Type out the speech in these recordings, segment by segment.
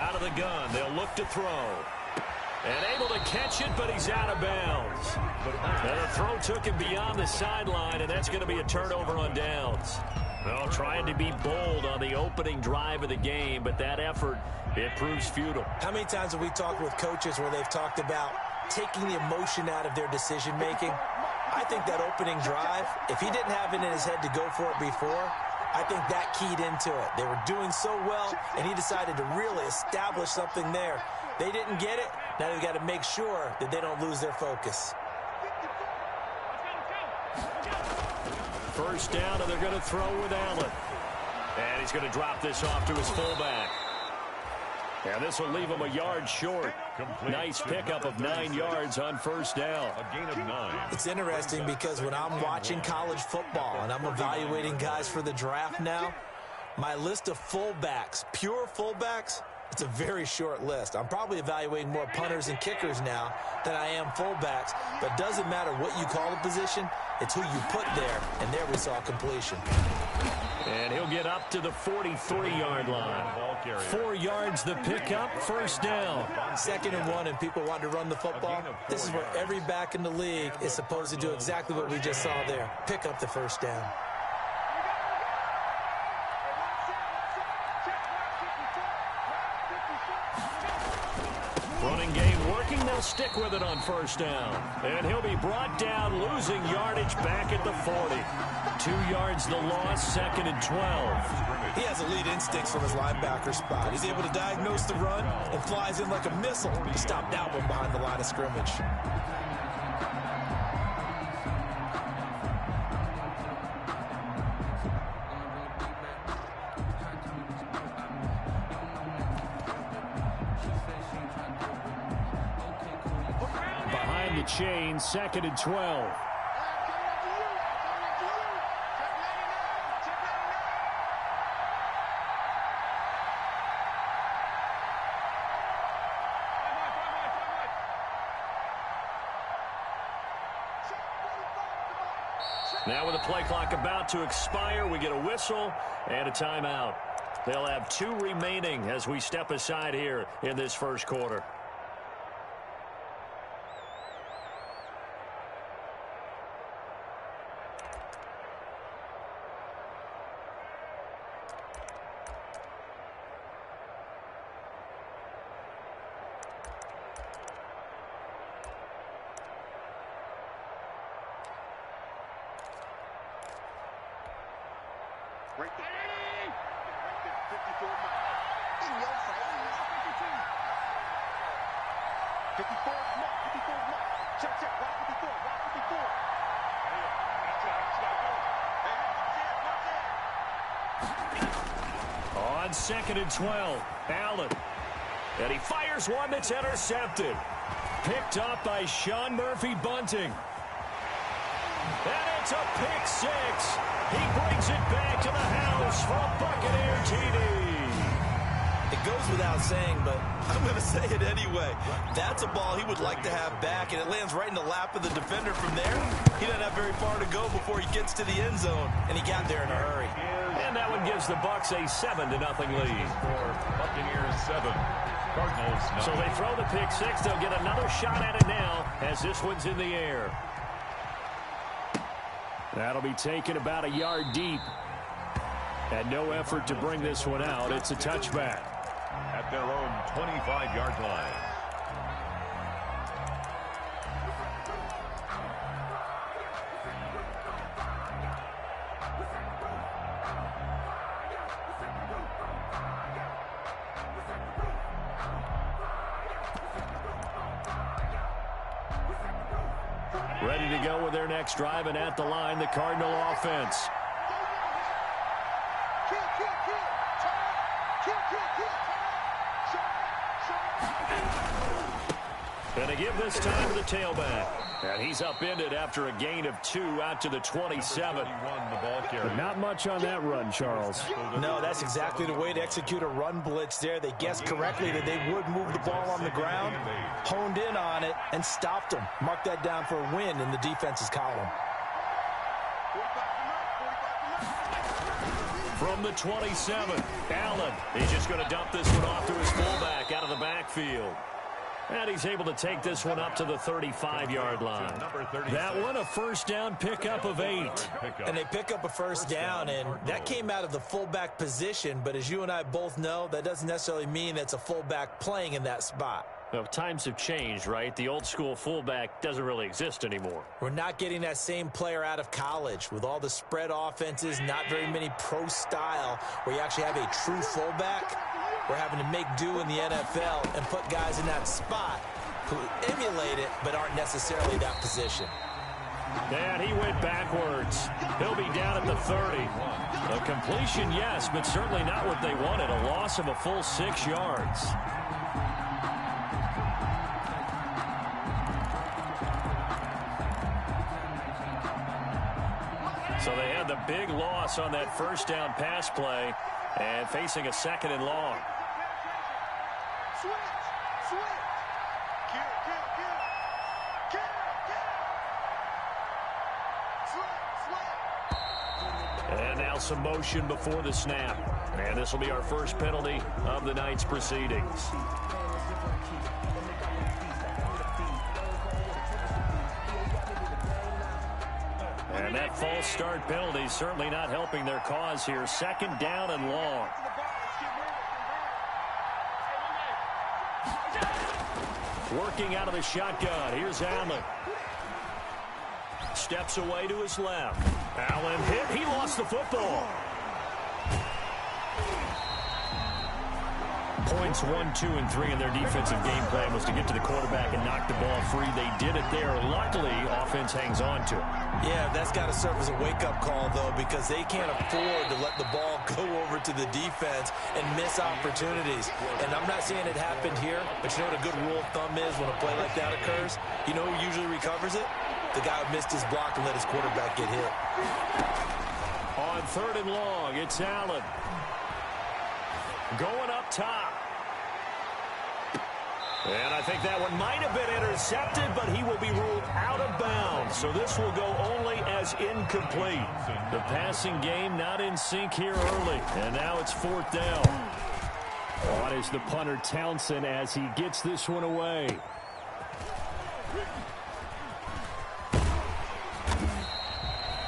Out of the gun, they'll look to throw. And able to catch it, but he's out of bounds. And the throw took him beyond the sideline, and that's going to be a turnover on downs. Well, trying to be bold on the opening drive of the game, but that effort, it proves futile. How many times have we talked with coaches where they've talked about taking the emotion out of their decision-making? I think that opening drive, if he didn't have it in his head to go for it before, I think that keyed into it. They were doing so well, and he decided to really establish something there. They didn't get it. Now they've got to make sure that they don't lose their focus. First down, and they're going to throw with Allen. And he's going to drop this off to his fullback. And this will leave him a yard short. Nice pickup of 9 yards on first down. A gain of 9. It's interesting because when I'm watching college football and I'm evaluating guys for the draft now, my list of fullbacks, pure fullbacks, it's a very short list. I'm probably evaluating more punters and kickers now than I am fullbacks. But it doesn't matter what you call the position, it's who you put there. And there we saw completion. And he'll get up to the 43-yard line. 4 yards the pickup, first down. 2nd and 1, and people want to run the football. This is where every back in the league is supposed to do exactly what we just saw there. Pick up the first down. Running game working, they'll stick with it on first down. And he'll be brought down, losing yardage back at the 40. 2 yards the loss, 2nd and 12. He has elite instincts from his linebacker spot. He's able to diagnose the run and flies in like a missile to stop that one behind the line of scrimmage. Behind the chain, 2nd and 12. Now with the play clock about to expire, we get a whistle and a timeout. They'll have 2 remaining as we step aside here in this first quarter. Right there. Right there. 54 in your face. 54 mark. 54 mark. Check, check. Right 54. Right 54. On 2nd and 12, Allen. And he fires one that's intercepted. Picked up by Sean Murphy-Bunting. And it's a pick 6. He brings it back to the house for a Buccaneer TD. It goes without saying, but I'm going to say it anyway. That's a ball he would like to have back, and it lands right in the lap of the defender from there. He doesn't have very far to go before he gets to the end zone, and he got there in a hurry. And that one gives the Bucs a 7-0 lead. Buccaneers 7, Cardinals 9. So they throw the pick 6. They'll get another shot at it now as this one's in the air. That'll be taken about a yard deep. And no effort to bring this one out. It's a touchback. At their own 25-yard line. Ready to go with their next drive, and at the line, the Cardinal offense. And they give this time to the tailback. And he's upended after a gain of 2 out to the 27. But not much on that run, Charles. No, that's exactly the way to execute a run blitz there. They guessed correctly that they would move the ball on the ground, honed in on it, and stopped them. Mark that down for a win in the defense's column. From the 27, Allen. He's just going to dump this one off to his fullback out of the backfield. And he's able to take this one up to the 35-yard line. That one, a first down pickup of 8. And they pick up a first down, and that came out of the fullback position. But as you and I both know, that doesn't necessarily mean that's a fullback playing in that spot. Well, times have changed, right? The old-school fullback doesn't really exist anymore. We're not getting that same player out of college. With all the spread offenses, not very many pro style, where you actually have a true fullback. We're having to make do in the NFL and put guys in that spot who emulate it but aren't necessarily that position. And he went backwards. He'll be down at the 30. A completion, yes, but certainly not what they wanted. A loss of a full 6 yards. So they had the big loss on that first down pass play and facing a 2nd and long. And now some motion before the snap. And this will be our first penalty of the night's proceedings. And that false start penalty certainly not helping their cause here. 2nd down and long. Working out of the shotgun. Here's Allen. Steps away to his left. Allen hit. He lost the football. Points 1, 2, and 3 in their defensive game plan was to get to the quarterback and knock the ball free. They did it there. Luckily, offense hangs on to it. Yeah, that's got to serve as a wake-up call, though, because they can't afford to let the ball go over to the defense and miss opportunities. And I'm not saying it happened here, but you know what a good rule of thumb is when a play like that occurs? You know who usually recovers it? The guy who missed his block and let his quarterback get hit. On 3rd and long, it's Allen. Going up top. And I think that one might have been intercepted, but he will be ruled out of bounds. So this will go only as incomplete. The passing game not in sync here early. And now it's 4th down. On is the punter Townsend as he gets this one away.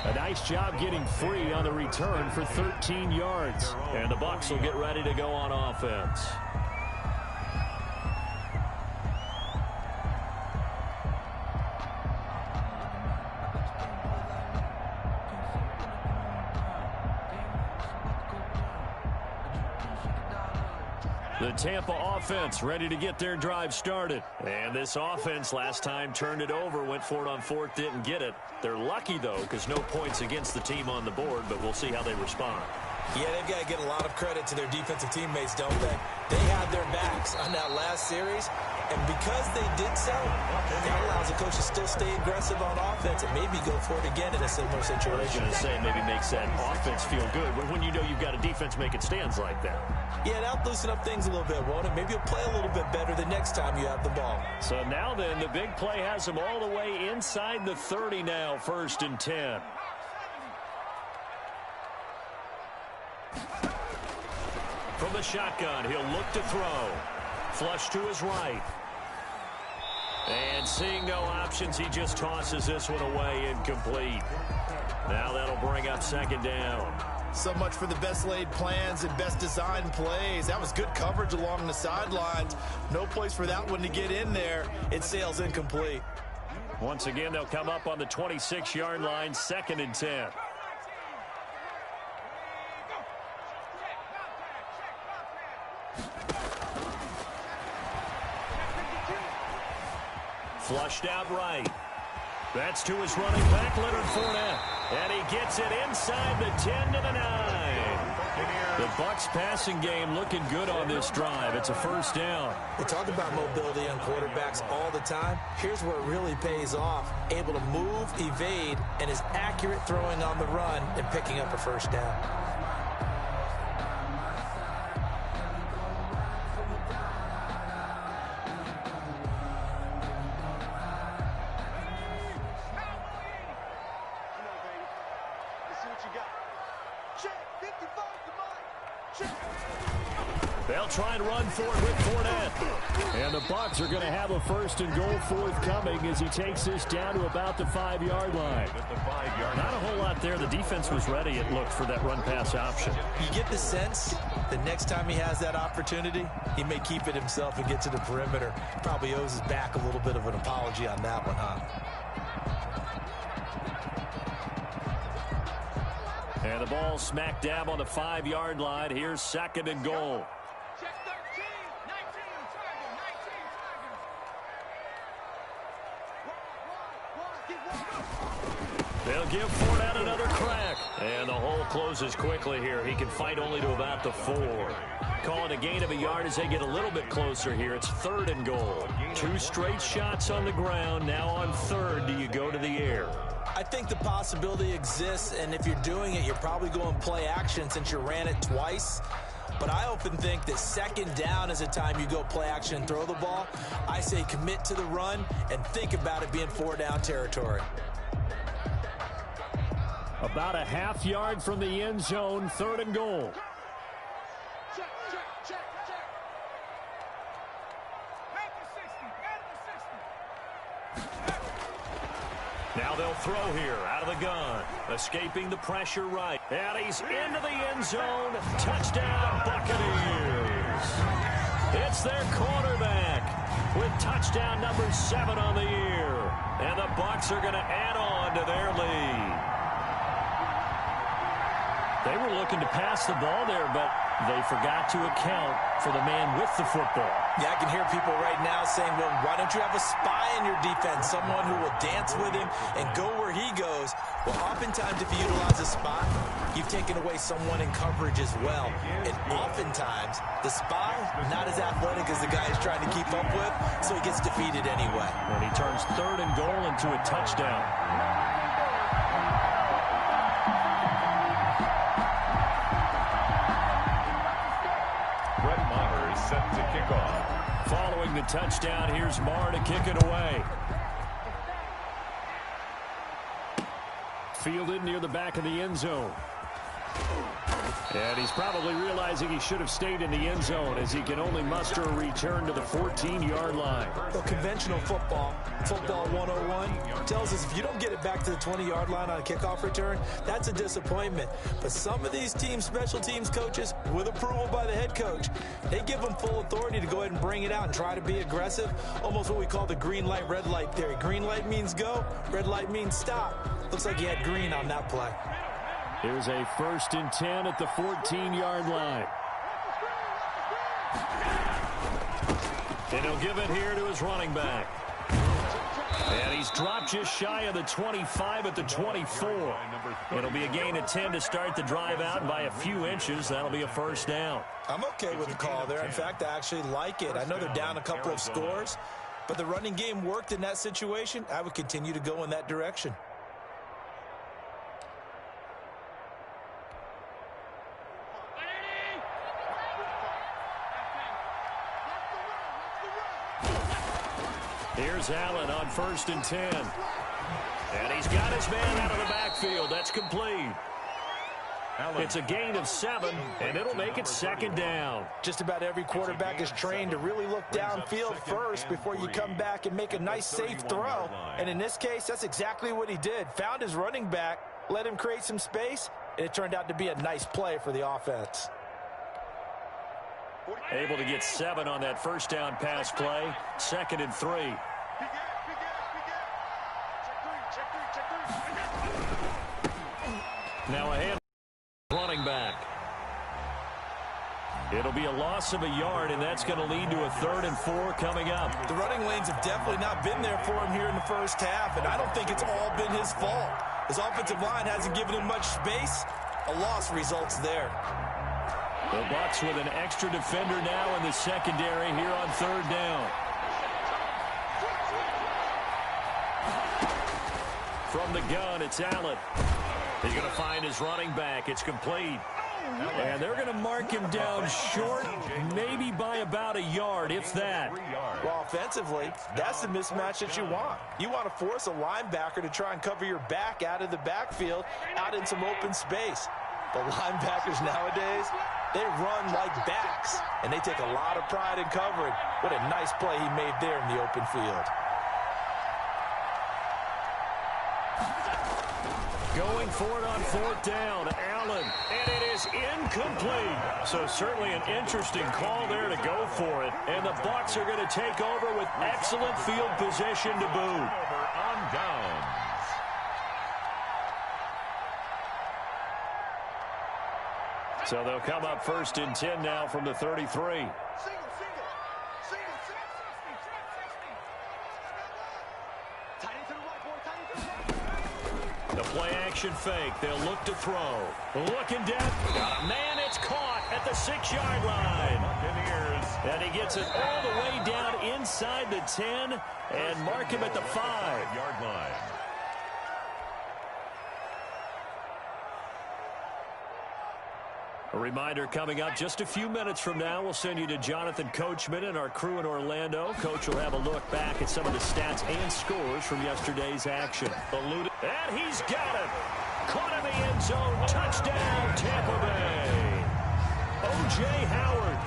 A nice job getting free on the return for 13 yards. And the Bucs will get ready to go on offense. The Tampa offense ready to get their drive started. And this offense last time turned it over, went for it on 4th, didn't get it. They're lucky, though, because no points against the team on the board, but we'll see how they respond. Yeah, they've got to get a lot of credit to their defensive teammates, don't they? They had their backs on that last series, and because they did so, that allows the coach to still stay aggressive on offense and maybe go for it again in a similar situation. I was going to say maybe makes that offense feel good when you know you've got a defense making stands like that. Yeah, that'll loosen up things a little bit, won't it? Maybe you'll play a little bit better the next time you have the ball. So now then, the big play has them all the way inside the 30 now, 1st and 10. From the shotgun, he'll look to throw. Flush to his right. And seeing no options, he just tosses this one away incomplete. Now that'll bring up 2nd down. So much for the best laid plans and best designed plays. That was good coverage along the sidelines. No place for that one to get in there. It sails incomplete. Once again, they'll come up on the 26-yard line, 2nd and 10. Flushed out right. That's to his running back, Leonard Fournette. And he gets it inside the 10 to the 9. The Bucs passing game looking good on this drive. It's a first down. We talk about mobility on quarterbacks all the time. Here's where it really pays off. Able to move, evade, and is accurate throwing on the run and picking up a first down. Check, 55. They'll try and run for it with Fournette. And the BUCS are going to have a 1st and goal forthcoming as he takes this down to about the 5-yard line. Not a whole lot there. The defense was ready, it looked, for that run-pass option. You get the sense the next time he has that opportunity, he may keep it himself and get to the perimeter. Probably owes his back a little bit of an apology on that one, huh? And the ball smack dab on the 5-yard line. Here's 2nd and goal. Check 13, 19, target, 19. They'll give Fournette another crack. And the hole closes quickly here. He can fight only to about the 4. Calling a gain of a yard as they get a little bit closer here. It's 3rd and goal. 2 straight shots on the ground. Now on 3rd, do you go to the air? I think the possibility exists, and if you're doing it, you're probably going play action since you ran it twice. But I often think that 2nd down is a time you go play action and throw the ball. I say commit to the run and think about it being 4-down territory. About a half yard from the end zone, 3rd and goal. Check, check, check, check. Back to 60, back to 60. Now they'll throw here out of the gun. Escaping the pressure right. And he's into the end zone. Touchdown, Buccaneers. It's their quarterback with touchdown number 7 on the year. And the BUCS are going to add on to their lead. They were looking to pass the ball there, but they forgot to account for the man with the football. Yeah, I can hear people right now saying, well, why don't you have a spy in your defense, someone who will dance with him and go where he goes? Well, oftentimes if you utilize a spy, you've taken away someone in coverage as well. And oftentimes, the spy, not as athletic as the guy he's trying to keep up with, so he gets defeated anyway. And he turns 3rd and goal into a touchdown. Set to kick off. Following the touchdown, here's Marr to kick it away. Fielded near the back of the end zone. And he's probably realizing he should have stayed in the end zone as he can only muster a return to the 14-yard line. Well, conventional football 101, tells us if you don't get it back to the 20-yard line on a kickoff return, that's a disappointment. But some of these teams, special teams coaches, with approval by the head coach, they give them full authority to go ahead and bring it out and try to be aggressive, almost what we call the green light, red light theory. Green light means go, red light means stop. Looks like he had green on that play. Here's a 1st and 10 at the 14-yard line. And he'll give it here to his running back. And he's dropped just shy of the 25 at the 24. It'll be a gain of 10 to start the drive out, and by a few inches, that'll be a 1st down. I'm okay with the call there. In fact, I actually like it. I know they're down a couple of scores, but the running game worked in that situation. I would continue to go in that direction. Here's Allen on 1st and 10. And he's got his man out of the backfield. That's complete. It's a gain of 7, and it'll make it 2nd down. Just about every quarterback is trained to really look downfield first before you come back and make a nice, safe throw. And in this case, that's exactly what he did. Found his running back, let him create some space, and it turned out to be a nice play for the offense. Able to get 7 on that 1st down pass play. 2nd and 3. Now a hand running back. It'll be a loss of a yard, and that's going to lead to a 3rd and 4 coming up. The running lanes have definitely not been there for him here in the first half, and I don't think it's all been his fault. His offensive line hasn't given him much space. A loss results there. The BUCS with an extra defender now in the secondary here on 3rd down. From the gun, it's Allen. He's going to find his running back. It's complete. And they're going to mark him down short, maybe by about a yard, if that. Well, offensively, that's the mismatch that you want. You want to force a linebacker to try and cover your back out of the backfield, out in some open space. But linebackers nowadays, They run like backs, and they take a lot of pride in covering. What a nice play he made there in the open field. Going for it on fourth down, Allen, and it is incomplete. So certainly an interesting call there to go for it. And the BUCS are going to take over with excellent field position to boot. On downs. So they'll come up first and 10 now from the 33. The play action fake. They'll look to throw. Looking down. Got a man. It's caught at the 6-yard line. And he gets it all the way down inside the 10 and mark him at the 5-yard line. A reminder coming up just a few minutes from now, we'll send you to Jonathan Coachman and our crew in Orlando. Coach will have a look back at some of the stats and scores from yesterday's action. And he's got it. Caught in the end zone. Touchdown, Tampa Bay. O.J. Howard,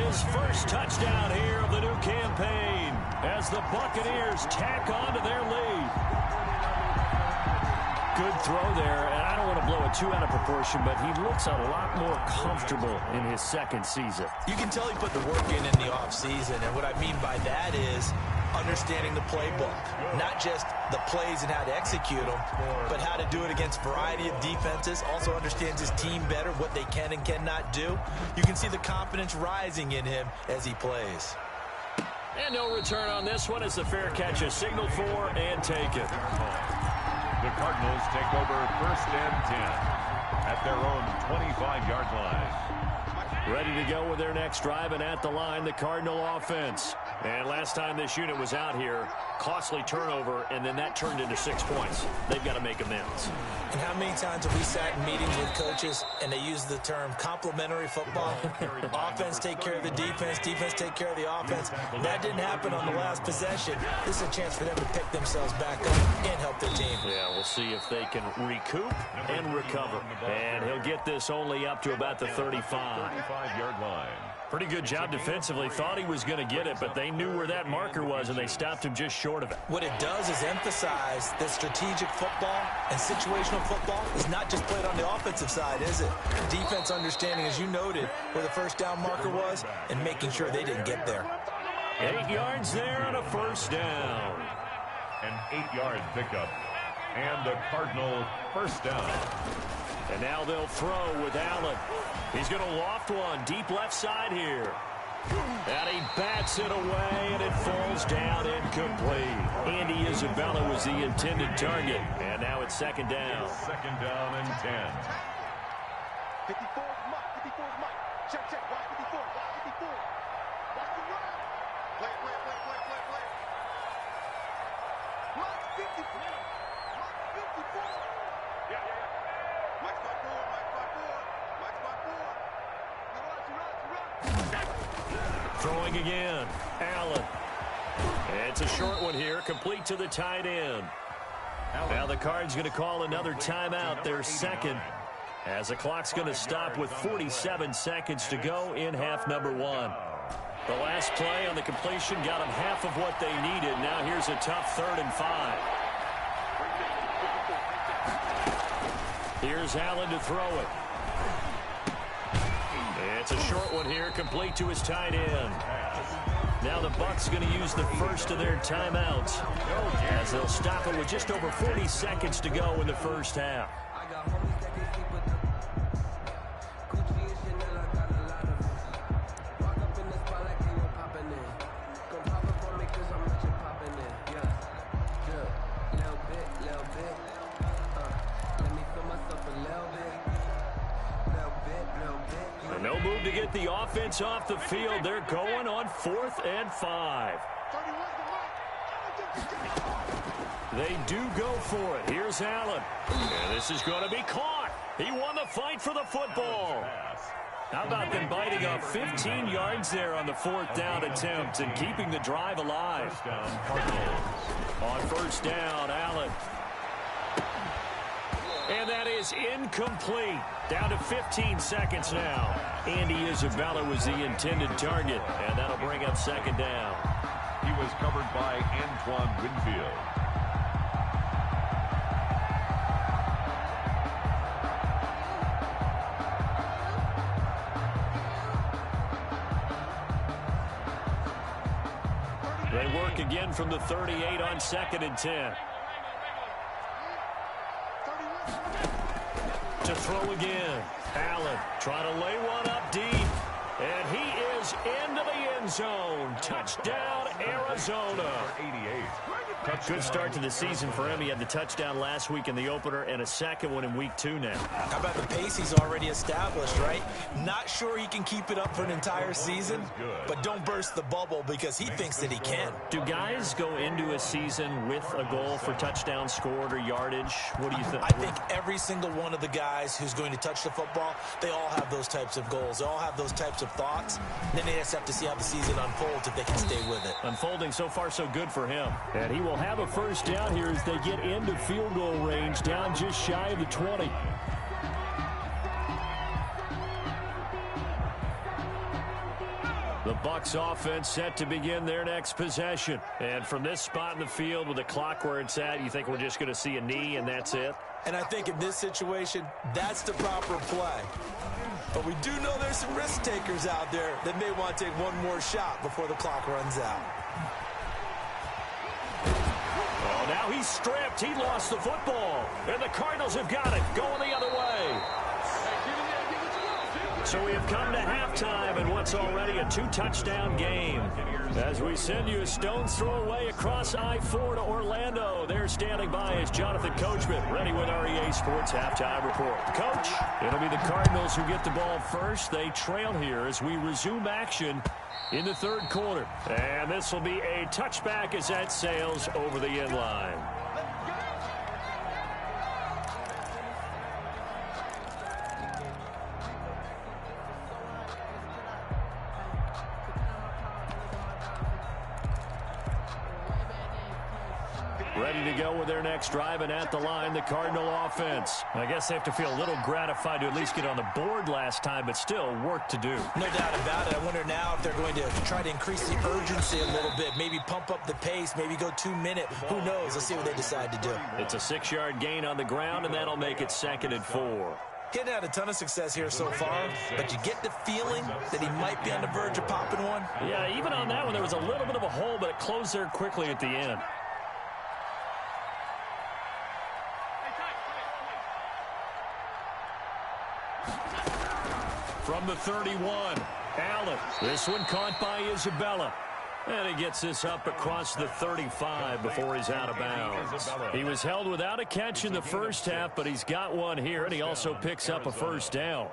his first touchdown here of the new campaign as the Buccaneers tack on to their lead. Good throw there, and I don't want to blow it too out of proportion, but he looks a lot more comfortable in his second season. You can tell he put the work in the offseason, and what I mean by that is understanding the playbook. Not just the plays and how to execute them, but how to do it against a variety of defenses. Also understands his team better, what they can and cannot do. You can see the confidence rising in him as he plays. And no return on this one as the fair catch is signaled for and taken. The Cardinals take over first and 10 at their own 25-yard line. Ready to go with their next drive, and at the line, the Cardinal offense. And last time this unit was out here, costly turnover, and then that turned into 6 points. They've got to make amends. And how many times have we sat in meetings with coaches and they use the term complementary football? Offense take care of the defense, defense take care of the offense. That didn't happen on the last possession. This is a chance for them to pick themselves back up and help their team. Yeah, we'll see if they can recoup and recover. And he'll get this only up to about the 35. 35-yard line. Pretty good job defensively. Thought he was going to get it, but they knew where that marker was, and they stopped him just short of it. What it does is emphasize that strategic football and situational football is not just played on the offensive side, is it? Defense understanding, as you noted, where the first down marker was and making sure they didn't get there. 8 yards there on a first down. An 8-yard pickup. And the Cardinal first down. And now they'll throw with Allen. He's going to loft one deep left side here. And he bats it away, and it falls down incomplete. Andy Isabella was the intended target. And now it's second down. Second down and 10. 54 is Mike. 54 is Mike. Check, check. Watch 54. Watch 54. Watch the run. Play. Mike 54. Mike 54. Yeah. Mike's by 4. Mike's by 4. Run. Throwing again. Allen. It's a short one here, complete to the tight end. Now the Cards going to call another timeout, their second, as the clock's going to stop with 47 seconds to go in half number 1. The last play on the completion got them half of what they needed. Now here's a tough 3rd and 5. Here's Allen to throw it. It's a short one here, complete to his tight end. Now the BUCS going to use the first of their timeouts as they'll stop it with just over 40 seconds to go in the first half. No move to get the offense off the field. They're going on 4th and 5. They do go for it. Here's Allen. And this is going to be caught. He won the fight for the football. How about them biting off 15 yards there on the 4th down attempt and keeping the drive alive? On first down, Allen. And that is incomplete. Down to 15 seconds now. Andy Isabella was the intended target, and that'll bring up second down. He was covered by Antoine Winfield. They work again from the 38 on 2nd and 10. To throw again. Allen trying to lay one up deep. And he is into the end zone. Touchdown, Arizona. 88. Good start to the season for him. He had the touchdown last week in the opener and a second one in week 2 now. How about the pace he's already established, right? Not sure he can keep it up for an entire season, but don't burst the bubble because he thinks that he can. Do guys go into a season with a goal for touchdown scored or yardage? What do you think? I think every single one of the guys who's going to touch the football, they all have those types of goals. They all have those types of thoughts. And then they just have to see how the season unfolds if they can stay with it. Unfolding so far so good for him. And he will have a first down here as they get into field goal range, down just shy of the 20. The BUCS offense set to begin their next possession. And from this spot in the field with the clock where it's at, you think we're just going to see a knee and that's it? And I think in this situation, that's the proper play. But we do know there's some risk takers out there that may want to take one more shot before the clock runs out. Oh, now he's stripped. He lost the football. And the Cardinals have got it, going the other way. So we have come to halftime in what's already a 2-touchdown game. As we send you a stone's throw away across I-4 to Orlando. There standing by is Jonathan Coachman, ready with our EA Sports Halftime Report. Coach, it'll be the Cardinals who get the ball first. They trail here as we resume action in the third quarter. And this will be a touchback as that sails over the end line. Ready to go with their next drive, and at the line, the Cardinal offense. I guess they have to feel a little gratified to at least get on the board last time, but still work to do. No doubt about it. I wonder now if they're going to try to increase the urgency a little bit, maybe pump up the pace, maybe go 2-minute. Who knows? Let's see what they decide to do. It's a 6-yard gain on the ground, and that'll make it 2nd and 4. He hadn't had a ton of success here so far, but you get the feeling that he might be on the verge of popping one. Yeah, even on that one, there was a little bit of a hole, but it closed there quickly at the end. From the 31, Allen. This one caught by Isabella. And he gets this up across the 35 before he's out of bounds. He was held without a catch in the first half, but he's got one here, and he also picks up a first down.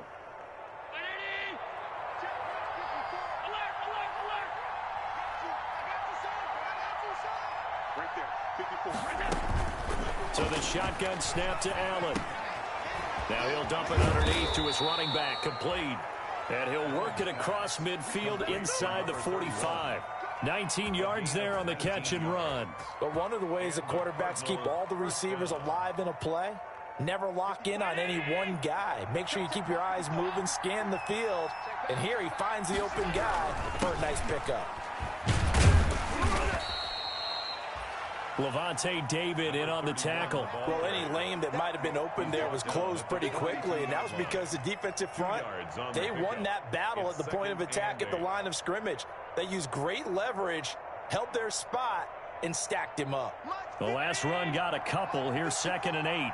So the shotgun snap to Allen. Now he'll dump it underneath to his running back, complete. And he'll work it across midfield inside the 45. 19 yards there on the catch and run. But one of the ways the quarterbacks keep all the receivers alive in a play, never lock in on any one guy. Make sure you keep your eyes moving, scan the field. And here he finds the open guy for a nice pickup. Levante David in on the tackle. Well, any lane that might have been open there was closed pretty quickly, and that was because the defensive front, they won that battle at the point of attack at the line of scrimmage. They used great leverage, held their spot, and stacked him up. The last run got a couple. Here's 2nd and 8.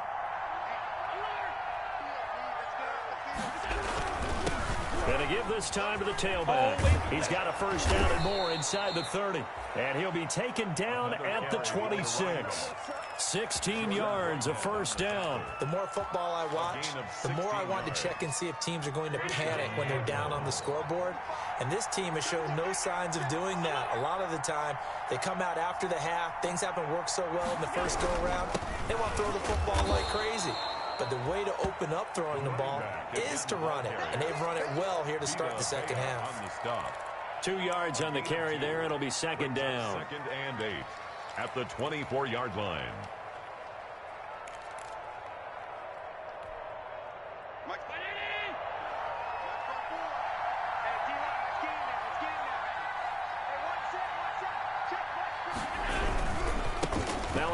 And to give this time to the tailback. He's got a first down and more inside the 30. And he'll be taken down at the 26. 16 yards, a first down. The more football I watch, the more I want to check and see if teams are going to panic when they're down on the scoreboard. And this team has shown no signs of doing that. A lot of the time, they come out after the half. Things haven't worked so well in the first go-around. They want to throw the football like crazy. But the way to open up throwing the ball is to run it. And they've run it well here to start the second half. 2 yards on the carry there. It'll be second down. 2nd and 8 at the 24-yard line.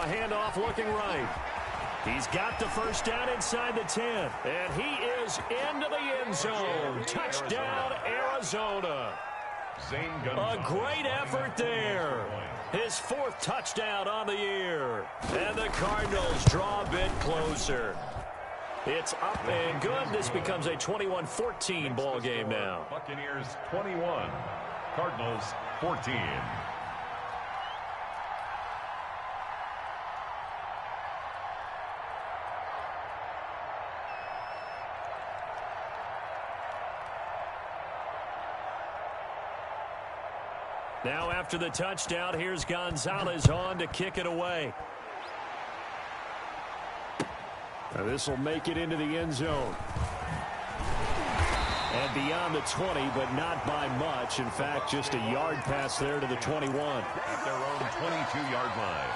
handoff looking right. He's got the first down inside the 10. And he is into the end zone. Touchdown, Arizona. A great effort there. His 4th touchdown on the year. And the Cardinals draw a bit closer. It's up and good. This becomes a 21-14 ball game now. Buccaneers 21, Cardinals 14. Now after the touchdown, here's Gonzalez on to kick it away. This will make it into the end zone. And beyond the 20, but not by much. In fact, just a yard pass there to the 21. At their own 22-yard line.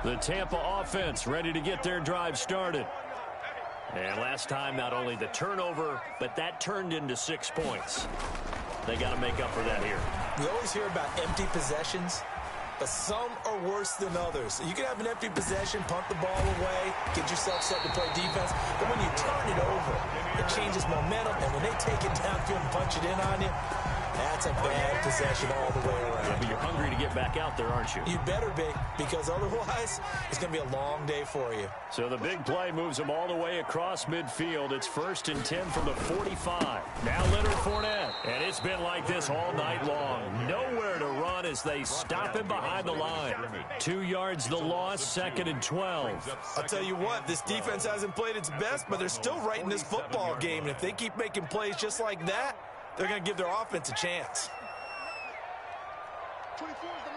The Tampa offense ready to get their drive started. And last time, not only the turnover, but that turned into 6 points. They got to make up for that here. We always hear about empty possessions, but some are worse than others. You can have an empty possession, punt the ball away, get yourself set to play defense, but when you turn it over, it changes momentum, and when they take it downfield and punch it in on you, that's a bad possession all the way around. Yeah, but you're hungry to get back out there, aren't you? You better be, because otherwise, it's going to be a long day for you. So the big play moves them all the way across midfield. It's 1st and 10 from the 45. Now Leonard Fournette. And it's been like this all night long. Nowhere to run as they stop him behind the line. 2 yards the loss, 2nd and 12. I'll tell you what, this defense hasn't played its best, but they're still right in this football game. And if they keep making plays just like that, they're going to give their offense a chance. 24 is the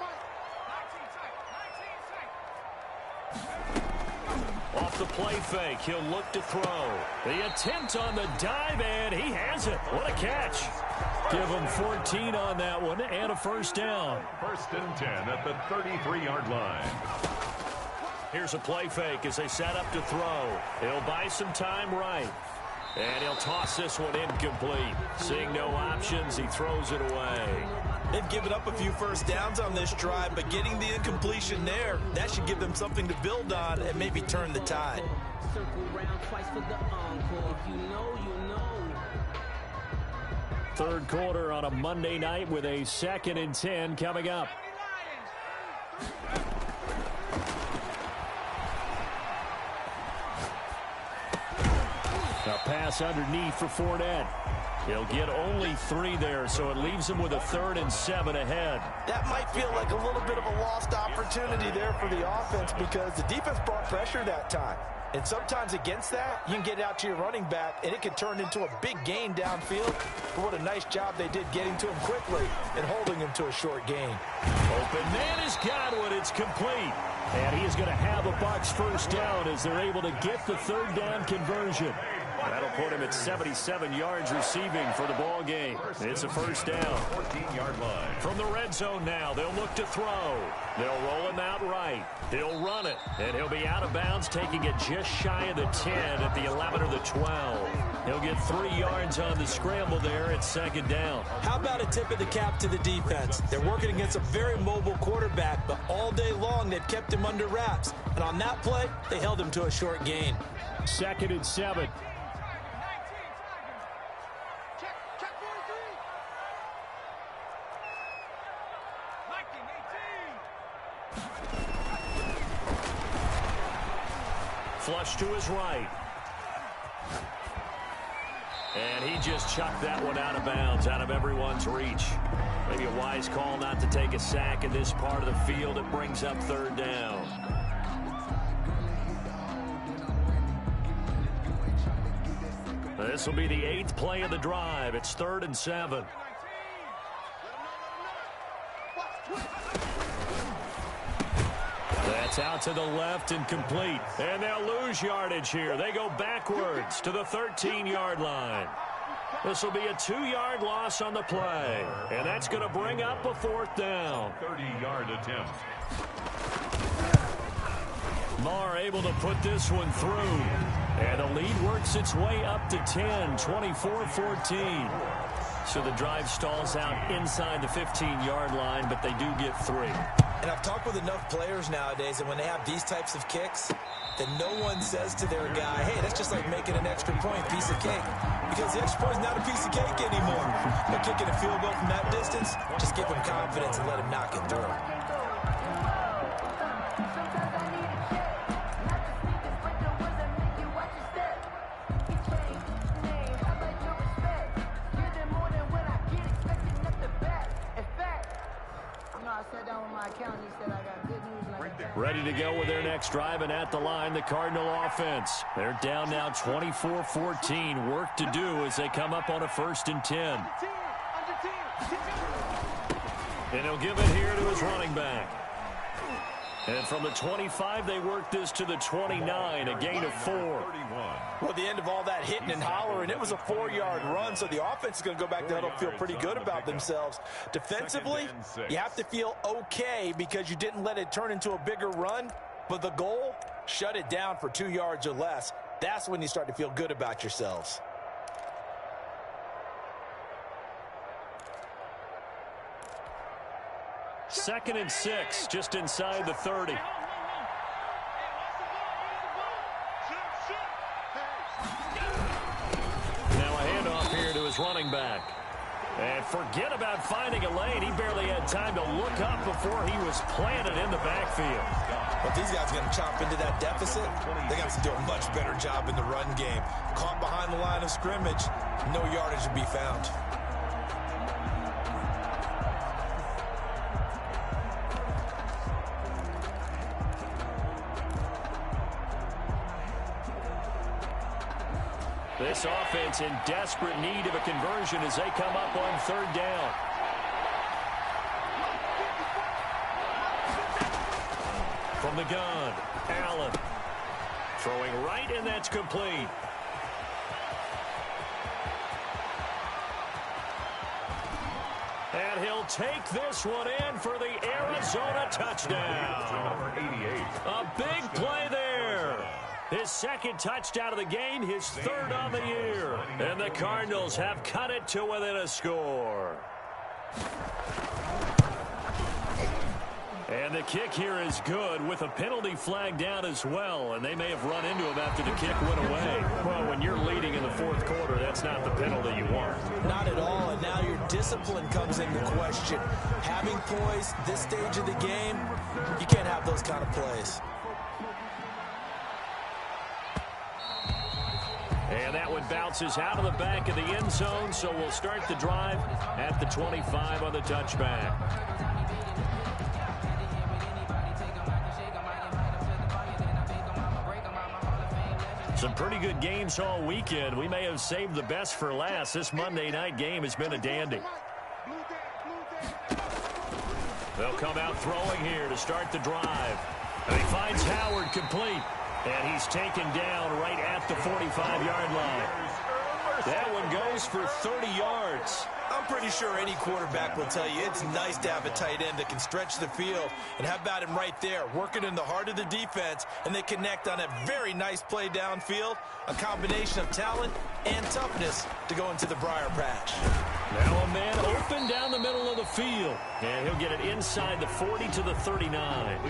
mic. Off the play fake, he'll look to throw. The attempt on the dive, and he has it. What a catch. Give him 14 on that one and a first down. 1st and 10 at the 33-yard line. Here's a play fake as they set up to throw. He'll buy some time right. And he'll toss this one incomplete. Seeing no options, he throws it away. They've given up a few first downs on this drive, but getting the incompletion there, that should give them something to build on and maybe turn the tide. Third quarter on a Monday night with a 2nd and 10 coming up. A pass underneath for Fournette. He'll get only 3 there, so it leaves him with a 3rd and 7 ahead. That might feel like a little bit of a lost opportunity there for the offense because the defense brought pressure that time. And sometimes against that, you can get out to your running back, and it can turn into a big gain downfield. But what a nice job they did getting to him quickly and holding him to a short gain. Open man is Godwin. It's complete. And he is going to have a BUCS first down as they're able to get the 3rd down conversion. That'll put him at 77 yards receiving for the ball game. It's a first down. 14-yard line. From the red zone now, they'll look to throw. They'll roll him out right. He'll run it, and he'll be out of bounds, taking it just shy of the 10 at the 11 or the 12. He'll get 3 yards on the scramble there at 2nd down. How about a tip of the cap to the defense? They're working against a very mobile quarterback, but all day long they've kept him under wraps. And on that play, they held him to a short gain. 2nd and 7. Flush to his right. And he just chucked that one out of bounds, out of everyone's reach. Maybe a wise call not to take a sack in this part of the field. It brings up 3rd down. This will be the 8th play of the drive. It's 3rd and 7. That's out to the left and complete. And they'll lose yardage here. They go backwards to the 13-yard line. This will be a 2-yard loss on the play. And that's going to bring up a 4th down. 30-yard attempt. Marr able to put this one through. And the lead works its way up to 10, 24-14. So the drive stalls out inside the 15-yard line, but they do get 3. And I've talked with enough players nowadays, and when they have these types of kicks, that no one says to their guy, hey, that's just like making an extra point, piece of cake. Because the extra point is not a piece of cake anymore. But kicking a field goal from that distance, just give him confidence and let him knock it through. Ready to go with their next drive, and at the line, the Cardinal offense. They're down now 24-14. Work to do as they come up on a 1st and 10. And he'll give it here to his running back. And from the 25, they work this to the 29, a gain of 4. Well, at the end of all that hitting and hollering, it was a 4-yard run, so the offense is going to go back to huddle, feel pretty good about themselves. Defensively, you have to feel okay because you didn't let it turn into a bigger run, but the goal, shut it down for 2 yards or less. That's when you start to feel good about yourselves. Second and 6, just inside the 30. Now a handoff here to his running back. And forget about finding a lane. He barely had time to look up before he was planted in the backfield. But these guys are going to chop into that deficit. They got to do a much better job in the run game. Caught behind the line of scrimmage, no yardage to be found. This offense in desperate need of a conversion as they come up on 3rd down. From the gun, Allen. Throwing right, and that's complete. And he'll take this one in for the Arizona touchdown. A big play there. His 2nd touchdown of the game, his 3rd on the year. And the Cardinals have cut it to within a score. And the kick here is good with a penalty flag down as well. And they may have run into him after the kick went away. Well, when you're leading in the 4th quarter, that's not the penalty you want. Not at all, and now your discipline comes into question. Having poise this stage of the game, you can't have those kind of plays. And that one bounces out of the back of the end zone, so we'll start the drive at the 25 on the touchback. Some pretty good games all weekend. We may have saved the best for last. This Monday night game has been a dandy. They'll come out throwing here to start the drive. And he finds Howard complete. And he's taken down right at the 45-yard line. That one goes for 30 yards. I'm pretty sure any quarterback will tell you it's nice to have a tight end that can stretch the field. And how about him right there, working in the heart of the defense, and they connect on a very nice play downfield, a combination of talent and toughness to go into the briar patch. Now a man open down the middle of the field. And he'll get it inside the 40 to the 39.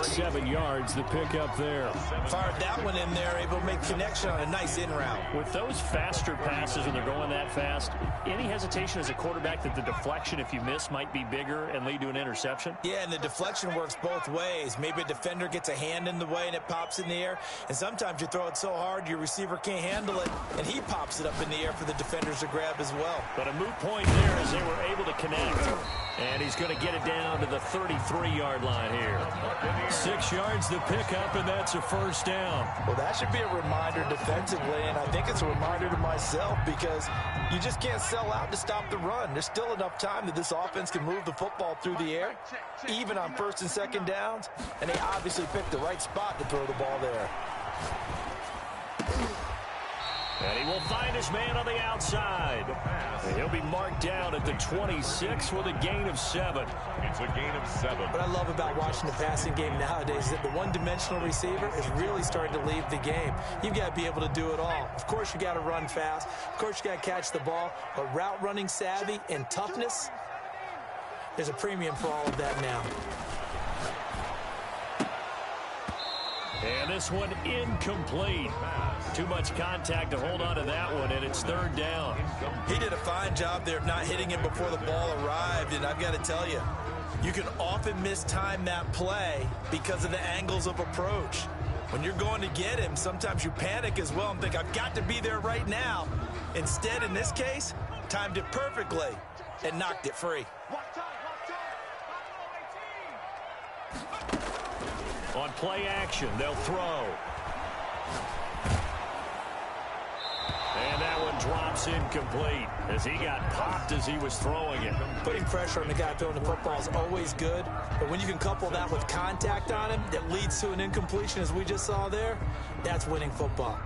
7 yards, the pickup there. Fired that one in there, able to make connection on a nice in route. With those faster passes when they're going that fast, any hesitation as a quarterback that the deflection, if you miss, might be bigger and lead to an interception? Yeah, and the deflection works both ways. Maybe a defender gets a hand in the way and it pops in the air. And sometimes you throw it so hard your receiver can't handle it, and he pops it up in the air for the defenders to grab as well. But a moot point there as they were able to connect. And he's going to get it down to the 33-yard line here. 6 yards the pickup, and that's a first down. Well, that should be a reminder defensively, and I think it's a reminder to myself because you just can't sell out to stop the run. There's still enough time that this offense can move the football through the air, even on 1st and 2nd downs, and they obviously picked the right spot to throw the ball there. And he will find his man on the outside. And he'll be marked down at the 26 with a gain of 7. It's a gain of 7. What I love about watching the passing game nowadays is that the one-dimensional receiver is really starting to leave the game. You've got to be able to do it all. Of course, you got to run fast. Of course, you got to catch the ball. But route running savvy and toughness, there's a premium for all of that now. And this one incomplete. Too much contact to hold on to that one, and it's 3rd down. He did a fine job there of not hitting him before the ball arrived, and I've got to tell you, you can often mistime that play because of the angles of approach. When you're going to get him, sometimes you panic as well and think, I've got to be there right now. Instead, in this case, timed it perfectly and knocked it free. On play action, they'll throw. And that one drops incomplete as he got popped as he was throwing it. Putting pressure on the guy throwing the football is always good, but when you can couple that with contact on him that leads to an incompletion, as we just saw there, that's winning football.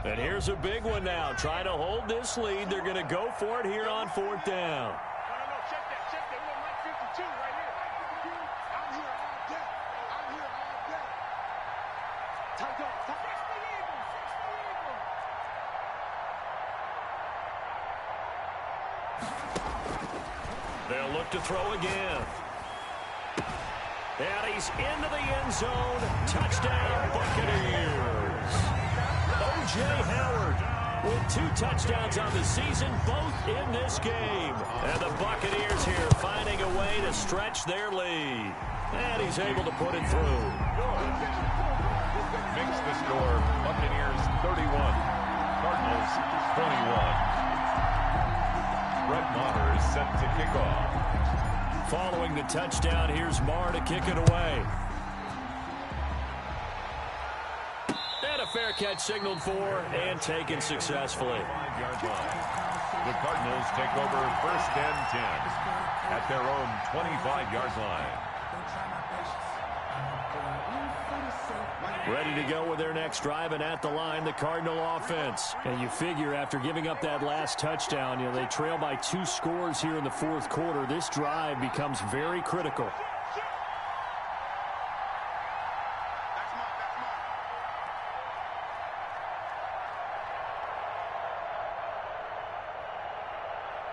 And here's a big one now. Trying to hold this lead. They're going to go for it here on 4th down. No, check that. We want Mike 52 right here. I'm here all day. Tight up. They'll look to throw again. And he's into the end zone. Touchdown, Buccaneers. O.J. Howard with 2 touchdowns on the season, both in this game. And the Buccaneers here finding a way to stretch their lead. And he's able to put it through. Makes the score Buccaneers 31, Cardinals 21. Brett Maher is set to kick off. Following the touchdown, here's Maher to kick it away. And a fair catch signaled for and taken successfully. 5-yard line. The Cardinals take over 1st and 10 at their own 25-yard line. Ready to go with their next drive, and at the line, the Cardinal offense. And you figure after giving up that last touchdown, they trail by 2 scores here in the 4th quarter. This drive becomes very critical.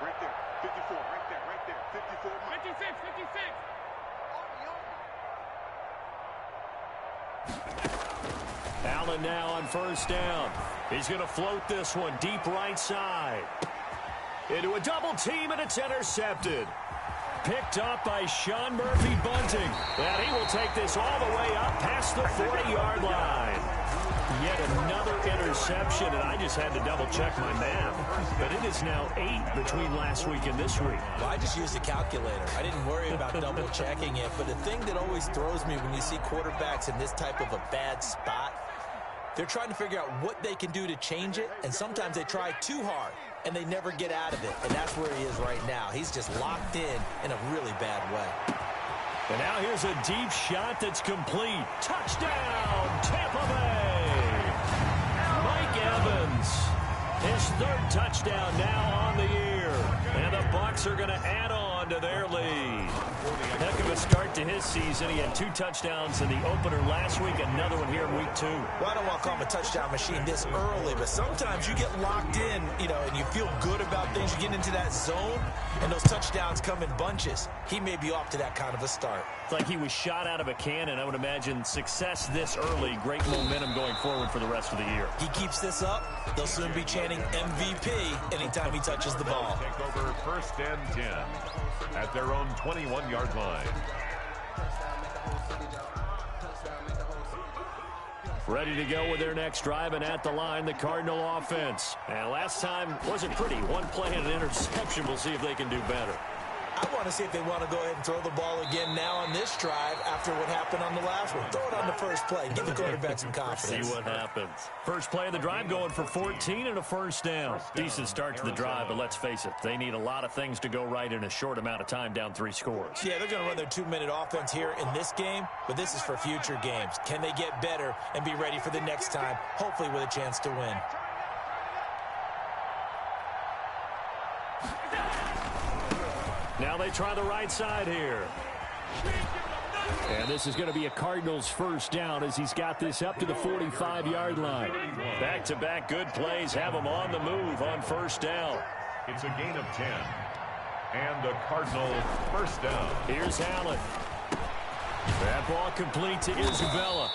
Right there. 54. Right there. 54. 56. Allen now on 1st down. He's going to float this one deep right side. Into a double team, and it's intercepted. Picked up by Sean Murphy-Bunting. And he will take this all the way up past the 40-yard line. Yet another interception, and I just had to double-check my math. But it is now 8 between last week and this week. Well, I just used a calculator. I didn't worry about double-checking it. But the thing that always throws me when you see quarterbacks in this type of a bad spot, they're trying to figure out what they can do to change it, and sometimes they try too hard, and they never get out of it. And that's where he is right now. He's just locked in a really bad way. And now here's a deep shot that's complete. Touchdown, Tampa Bay! Mike Evans, his 3rd touchdown now on the year. And the Bucs are going to add on to their lead. Heck of a start to his season. He had 2 touchdowns in the opener last week, another one here in week 2. Well, I don't want to call him a touchdown machine this early, but sometimes you get locked in, and you feel good about things. You get into that zone, and those touchdowns come in bunches. He may be off to that kind of a start. It's like he was shot out of a cannon. I would imagine success this early, great momentum going forward for the rest of the year. He keeps this up, they'll soon be chanting MVP anytime he touches the ball. Take over 1st and 10 at their own 21-yard line. Ready to go with their next drive, and at the line, the Cardinal offense. And last time wasn't pretty. 1 play and an interception. We'll see if they can do better. I want to see if they want to go ahead and throw the ball again now on this drive after what happened on the last one. Throw it on the first play. Give the quarterback some confidence. See what happens. First play of the drive going for 14 and a first down. Decent start to the drive, but let's face it, they need a lot of things to go right in a short amount of time down 3 scores. Yeah, they're going to run their 2-minute offense here in this game, but this is for future games. Can they get better and be ready for the next time, hopefully with a chance to win? Now they try the right side here. And this is going to be a Cardinals first down as he's got this up to the 45-yard line. Back-to-back good plays have him on the move on first down. It's a gain of 10. And the Cardinals first down. Here's Allen. That ball complete to Isabella.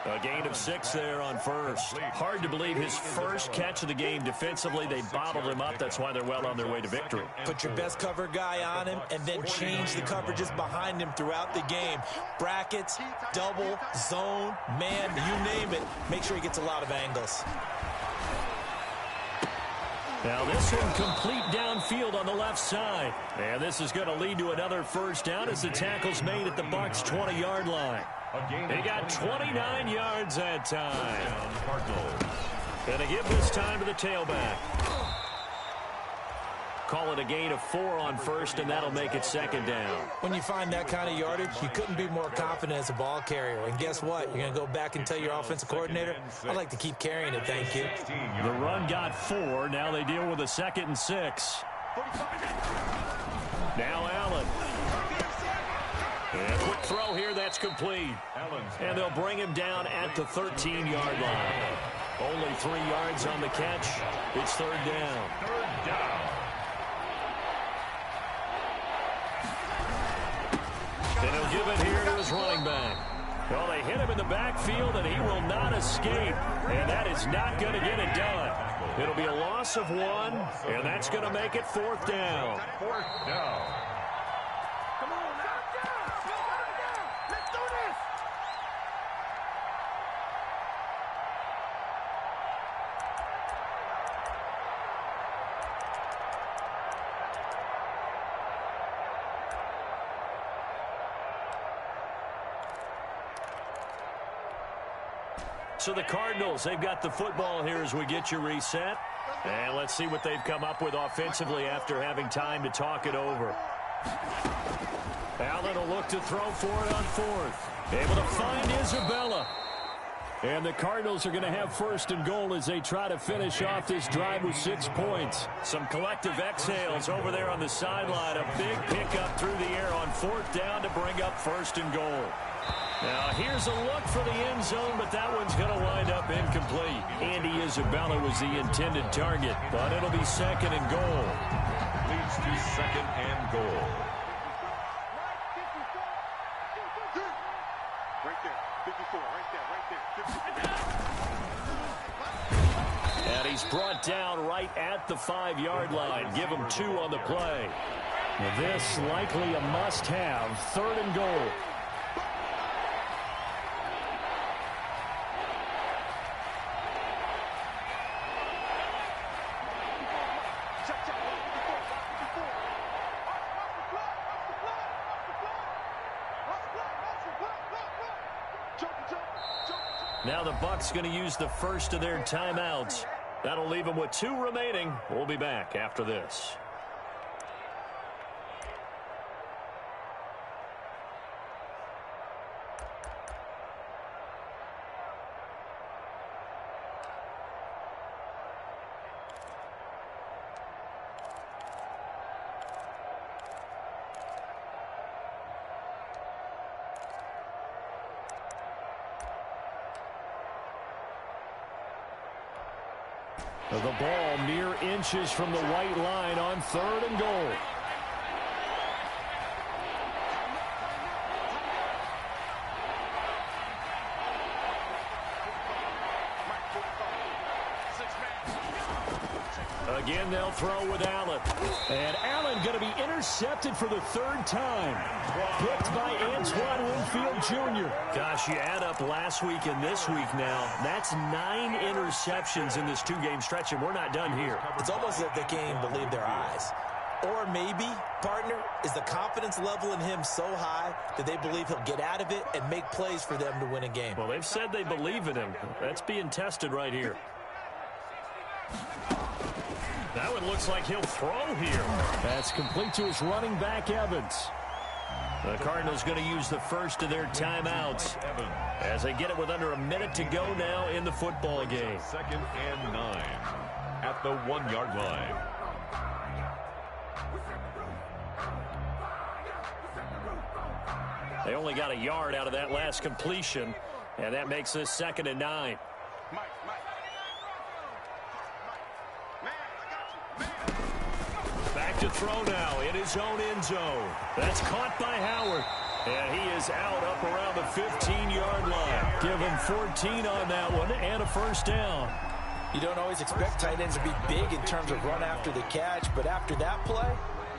A gain of 6 there on first. Hard to believe his first catch of the game defensively. They bottled him up. That's why they're well on their way to victory. Put your best cover guy on him and then change the coverages behind him throughout the game. Brackets, double, zone, man, you name it. Make sure he gets a lot of angles. Now this one complete downfield on the left side. And this is going to lead to another first down as the tackle's made at the BUCS 20-yard line. He got 29 yards that time. Going to give this time to the tailback. Call it a gain of 4 on first, and that'll make it second down. When you find that kind of yardage, you couldn't be more confident as a ball carrier. And guess what? You're going to go back and tell your offensive coordinator, I'd like to keep carrying it, thank you. The run got 4. Now they deal with a 2nd and 6. Now Allen. And a quick throw here, that's complete. And they'll bring him down at the 13-yard line. Only 3 yards on the catch. It's third down. Third down. And he'll give it here to his running back. Well, they hit him in the backfield, and he will not escape. And that is not going to get it done. It'll be a loss of 1, and that's going to make it 4th down. 4th down. So the Cardinals, they've got the football here as we get you reset. And let's see what they've come up with offensively after having time to talk it over. Allen will look to throw for it on 4th. Able to find Isabella. And the Cardinals are going to have first and goal as they try to finish off this drive with 6 points. Some collective exhales over there on the sideline. A big pickup through the air on 4th down to bring up first and goal. Now, here's a look for the end zone, but that one's going to wind up incomplete. Andy Isabella was the intended target, but it'll be 2nd and goal. Leads to 2nd and goal. Right there, 54, right there. And he's brought down right at the 5-yard line. Give him 2 on the play. Now this likely a must-have. 3rd and goal. Now the BUCS going to use the first of their timeouts. That'll leave them with 2 remaining. We'll be back after this. The ball mere inches from the white line on 3rd and goal. Again, they'll throw with Allen. And Allen going to be intercepted for the 3rd time. Picked by Antoine Winfield Jr. Gosh, you add up last week and this week now. That's 9 interceptions in this 2-game stretch, and we're not done here. It's almost as if they can't even believe their eyes. Or maybe, partner, is the confidence level in him so high that they believe he'll get out of it and make plays for them to win a game? Well, they've said they believe in him. That's being tested right here. That one looks like he'll throw here. That's complete to his running back, Evans. The Cardinals going to use the first of their timeouts as they get it with under a minute to go now in the football game. 2nd and 9 at the 1-yard line. They only got a yard out of that last completion, and that makes this 2nd and 9. Back to throw now in his own end zone. That's caught by Howard. And he is out up around the 15-yard line. Give him 14 on that one and a first down. You don't always expect tight ends to be big in terms of run after the catch, but after that play,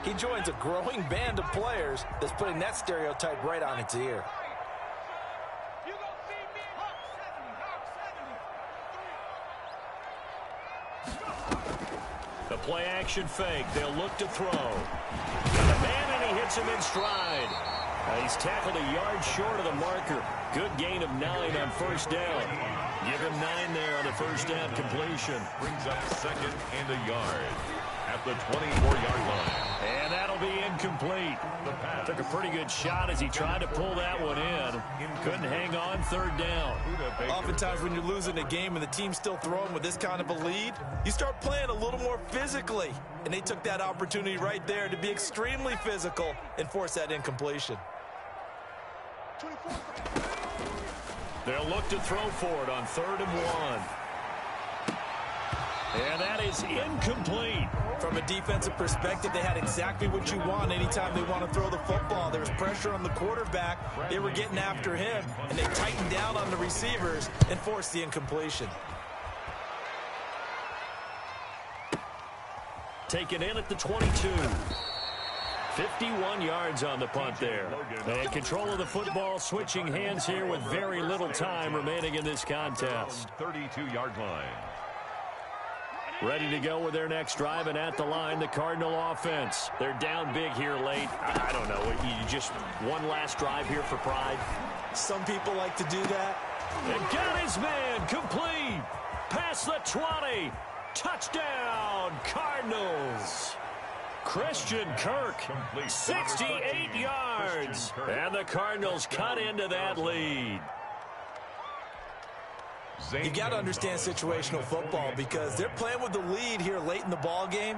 he joins a growing band of players that's putting that stereotype right on its ear. The play action fake. They'll look to throw. Got a man, and he hits him in stride. He's tackled a yard short of the marker. Good gain of 9 on first down. Give him 9 there on the first down completion. Brings up 2nd and a yard at the 24-yard line. And that'll be incomplete. Took a pretty good shot as he tried to pull that one in. Couldn't hang on 3rd down. Oftentimes when you're losing a game and the team's still throwing with this kind of a lead, you start playing a little more physically. And they took that opportunity right there to be extremely physical and force that incompletion. They'll look to throw for it on 3rd and 1. And that is incomplete. From a defensive perspective, they had exactly what you want anytime they want to throw the football. There was pressure on the quarterback. They were getting after him, and they tightened down on the receivers and forced the incompletion. Taken in at the 22. 51 yards on the punt there. And control of the football, switching hands here with very little time remaining in this contest. 32-yard line. Ready to go with their next drive, and at the line, the Cardinal offense. They're down big here late. I don't know. You just one last drive here for pride? Some people like to do that. And got his man complete. Past the 20. Touchdown, Cardinals. Christian Kirk, 68 yards. And the Cardinals cut into that lead. You got to understand situational football because they're playing with the lead here late in the ball game.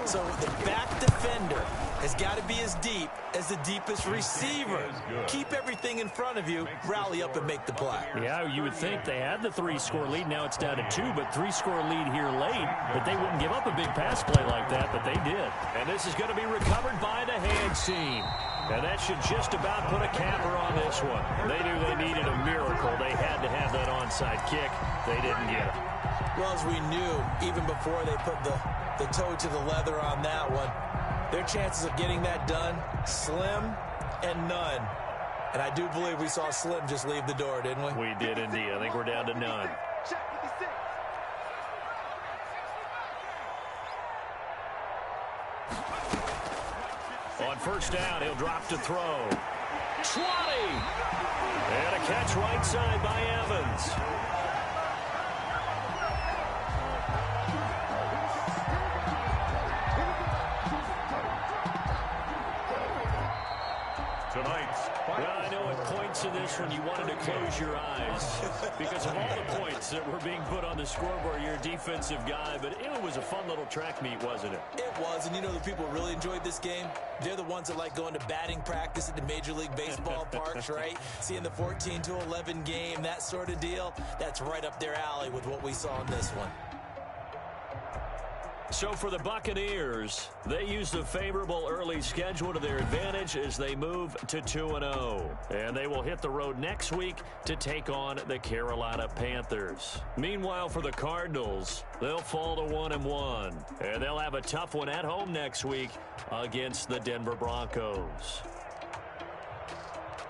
So the back defender has got to be as deep as the deepest receiver. Keep everything in front of you, rally up and make the play. Yeah, you would think they had the 3-score lead. Now it's down to 2, but 3-score lead here late. But they wouldn't give up a big pass play like that, but they did. And this is going to be recovered by the hands team. And that should just about put a capper on this one. They knew they needed a miracle. They had to have that onside kick. They didn't get it. Well, as we knew, even before they put the toe to the leather on that one, their chances of getting that done, slim and none. And I do believe we saw Slim just leave the door, didn't we? We did indeed. I think we're down to none. On first down, he'll drop to throw. 20! And a catch right side by Evans. Well, I know it points to this when you wanted to close your eyes because of all the points that were being put on the scoreboard. You're a defensive guy, but it was a fun little track meet, wasn't it? It was, and you know the people who really enjoyed this game? They're the ones that like going to batting practice at the Major League Baseball parks, right? Seeing the 14-11 game, that sort of deal, that's right up their alley with what we saw in this one. So for the Buccaneers, they use the favorable early schedule to their advantage as they move to 2-0. And they will hit the road next week to take on the Carolina Panthers. Meanwhile, for the Cardinals, they'll fall to 1-1. And they'll have a tough one at home next week against the Denver Broncos.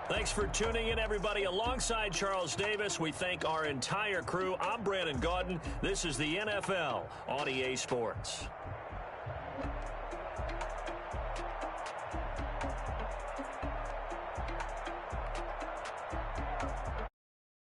Thanks for tuning in, everybody. Alongside Charles Davis, we thank our entire crew. I'm Brandon Gaudin. This is the NFL on EA Sports.